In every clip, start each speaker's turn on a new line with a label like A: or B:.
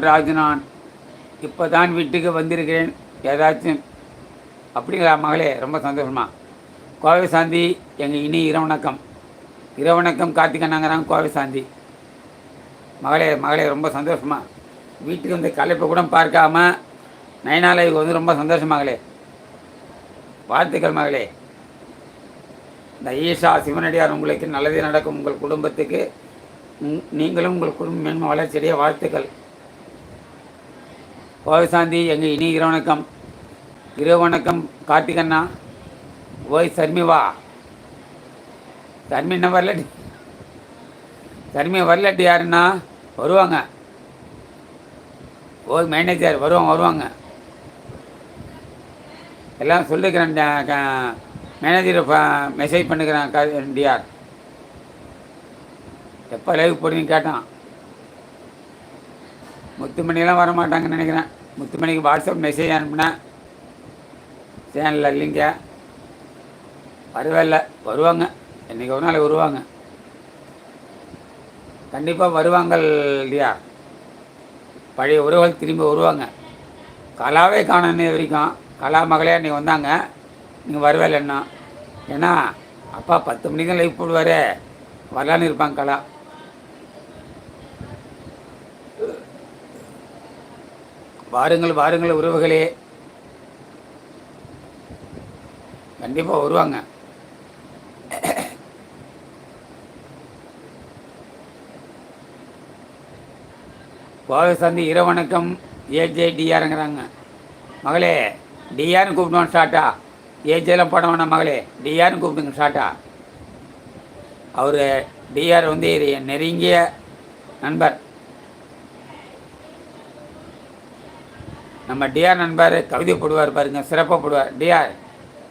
A: ராஜு, நான் இப்போ தான் வீட்டுக்கு வந்திருக்கிறேன். ஏதாச்சும் அப்படிங்களா மகளே? ரொம்ப சந்தோஷமா. கோவை சாந்தி, எங்கள் இனி இரவணக்கம். இரவணக்கம் கார்த்திகண்ணாங்கிறாங்க கோவை சாந்தி. மகளே மகளே ரொம்ப சந்தோஷமா. வீட்டுக்கு வந்து கலைப்பை கூட பார்க்காம நயனாலைக்கு வந்து ரொம்ப சந்தோஷமாகலே. வாழ்த்துக்கள் மகளே. இந்த ஈஷா சிவனடியார் உங்களுக்கு நல்லதே நடக்கும். உங்கள் குடும்பத்துக்கு நீங்களும் உங்கள் குடும்பம் மேன்மை வளர்ச்சியடைய வாழ்த்துக்கள். கோவை சாந்தி, எங்கள் இனி இரவணக்கம். இரவணக்கம் கார்த்திகண்ணா. ஓய் சர்மி வா. சர்மி என்ன வரலட்டி? சர்மி வரலட்டி யாருன்னா வருவாங்க. ஓய் மேனேஜர் வருவாங்க. எல்லாம் சொல்லிக்கிறேன். மேனேஜரை மெசேஜ் பண்ணுக்கிறேன். டிஆர் எப்போ லைவ் போடுறீங்க கேட்டான். முத்துமணியெல்லாம் வர மாட்டாங்கன்னு நினைக்கிறேன். முத்துமணிக்கு வாட்ஸ்அப் மெசேஜ் அனுப்புனேன். சேனலில் இல்லைங்க, வரவே இல்லை. வருவாங்க, இன்றைக்கி ஒரு நாள் வருவாங்க. கண்டிப்பாக வருவாங்க இல்லையா? பழைய உறவுகள் திரும்பி வருவாங்க. கலாவே காணன்னு வரைக்கும். கலா மகளே அன்றைக்கி வந்தாங்க, நீங்கள் வரவே இல்லைன்னா. ஏன்னா அப்பா 10 மணிக்கு தான் லைவ் போடுவார், வரலான்னு இருப்பாங்க கலா. வாருங்கள் வாருங்கள் உறவுகளே, கண்டிப்பாக வருவாங்க. கோவை சாந்தி இரவணக்கம். ஏஜே டிஆருங்கிறாங்க. மகளே டிஆர்னு கூப்பிடுவான் ஷார்ட்டா. ஏஜேலாம் போட வேணாம் மகளே, டிஆர்னு கூப்பிடுங்க ஷார்ட்டா. அவர் டிஆர் வந்து என் நெருங்கிய நண்பர். நம்ம டிஆர் நண்பர் கவிதை போடுவார் பாருங்க, சிறப்பாக போடுவார். டிஆர்,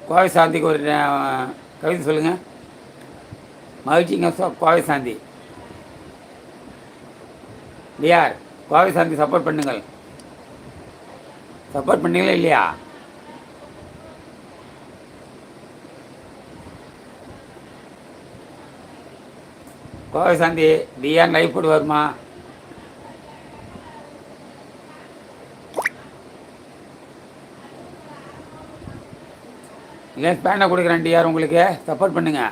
A: கோவை சாந்திக்கு ஒரு கவிதை சொல்லுங்கள். மகிழ்ச்சிங்க கோவை சாந்தி. டிஆர், கோவை சாந்தி சப்போர்ட் பண்ணுங்கள். சப்போர்ட் பண்ணீங்களா இல்லையா? கோவை சாந்தி டிஆர் லைவ் போடுவாருமா? இல்லை பேனை கொடுக்குறேன் டிஆர், உங்களுக்கு சப்போர்ட் பண்ணுங்க.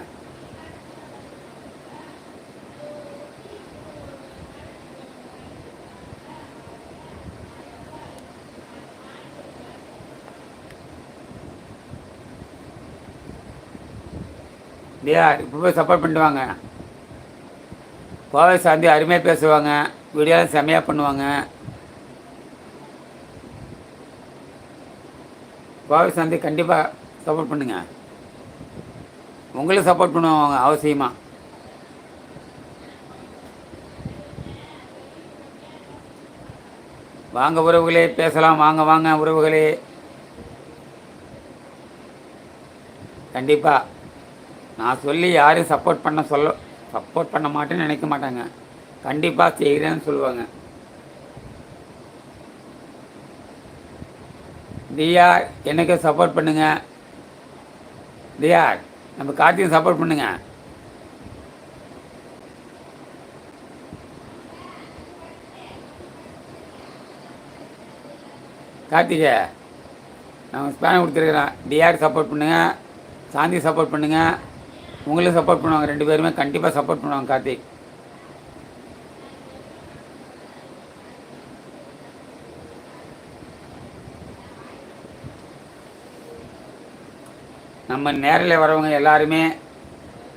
A: டிஆர் இப்போ போய் சப்போர்ட் பண்ணிட்டு வாங்க. கோவை சாந்தி அருமையாக பேசுவாங்க, வீடியோலாம் செம்மையாக பண்ணுவாங்க. கோவை சாந்தி கண்டிப்பாக சப்போர்ட் பண்ணுங்க. உங்களுக்கு சப்போர்ட் பண்ணுவாங்க அவசியமாக. வாங்க உறவுகளே, பேசலாம். வாங்க வாங்க உறவுகளே. கண்டிப்பாக நான் சொல்லி யாரும் சப்போர்ட் பண்ண மாட்டேன்னு நினைக்க மாட்டாங்க. கண்டிப்பாக செய்கிறேன்னு சொல்லுவாங்க. டிஆர் எனக்கு சப்போர்ட் பண்ணுங்க. டிஆர் நம்ம கார்த்திகை சப்போர்ட் பண்ணுங்க. கார்த்திகை நான் ஸ்பேனை கொடுத்துருக்குறேன். டிஆர் சப்போர்ட் பண்ணுங்க, சாந்தி சப்போர்ட் பண்ணுங்க. உங்களுக்கு சப்போர்ட் பண்ணுவாங்க, 2 பேருமே கண்டிப்பாக சப்போர்ட் பண்ணுவாங்க. கார்த்திக், நம்ம நேரில் வரவங்க எல்லாருமே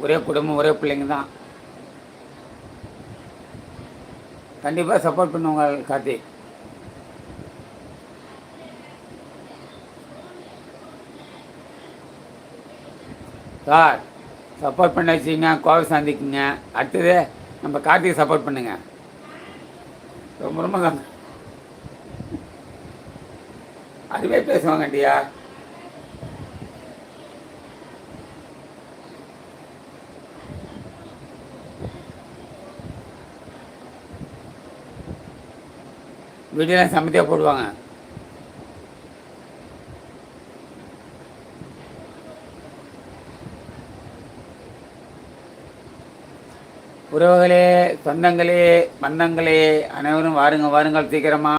A: ஒரே குடும்பம், ஒரே பிள்ளைங்க தான். கண்டிப்பாக சப்போர்ட் பண்ணுவாங்க. கார்த்திக், சார் சப்போர்ட் பண்ண வச்சிங்க. கோவை சாந்திக்குங்க. அடுத்தது நம்ம கார்த்திகை சப்போர்ட் பண்ணுங்க. ரொம்ப ரொம்ப அதுவே பேசுவாங்க. டியா வீடியோலாம் சமத்தியாக போடுவாங்க. உறவுகளே, சொந்தங்களே, பந்தங்களே, அனைவரும் வாருங்கள் சீக்கிரமா.